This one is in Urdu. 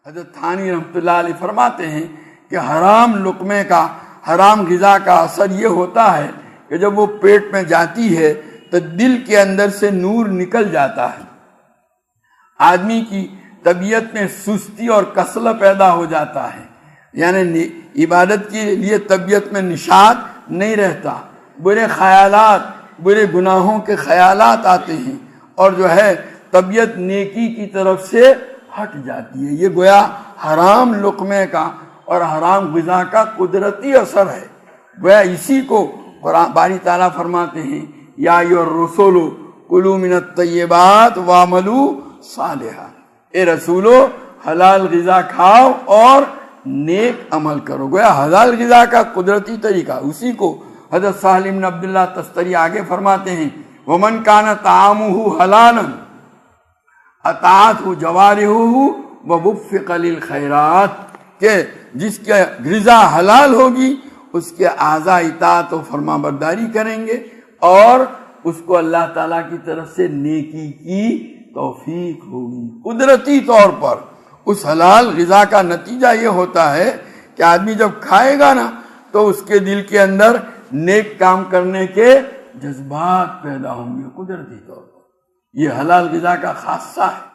حضرت تھانی رحمۃ اللہ علیہ فرماتے ہیں کہ حرام لقمے کا، حرام غذا کا اثر یہ ہوتا ہے کہ جب وہ پیٹ میں جاتی ہے تو دل کے اندر سے نور نکل جاتا ہے، آدمی کی طبیعت میں سستی اور کسل پیدا ہو جاتا ہے، یعنی عبادت کے لیے طبیعت میں نشاط نہیں رہتا، برے خیالات، برے گناہوں کے خیالات آتے ہیں، اور جو ہے طبیعت نیکی کی طرف سے ہٹ جاتی ہے۔ یہ گویا حرام لقمے کا اور حرام غذا کا قدرتی اثر ہے۔ گویا اسی کو قرآن باری تعالیٰ فرماتے ہیں یا ایھا الرسول کلوا من الطیبات واعملوا صالحا، اے رسولو حلال غذا کھاؤ اور نیک عمل کرو۔ گویا حلال غذا کا قدرتی طریقہ، اسی کو حضرت سہل بن عبداللہ تستری آگے فرماتے ہیں ومن کان طعامہ حلالا اطاعتہ جوارحہ ووفق للخیرات، کہ جس کی غذا حلال ہوگی اس کے اعضاء اطاعت و فرما برداری کریں گے، اور اس کو اللہ تعالیٰ کی طرف سے نیکی کی توفیق ہوگی۔ قدرتی طور پر اس حلال غذا کا نتیجہ یہ ہوتا ہے کہ آدمی جب کھائے گا نا تو اس کے دل کے اندر نیک کام کرنے کے جذبات پیدا ہوں گے قدرتی طور پر۔ یہ حلال غذا کا خاصہ ہے۔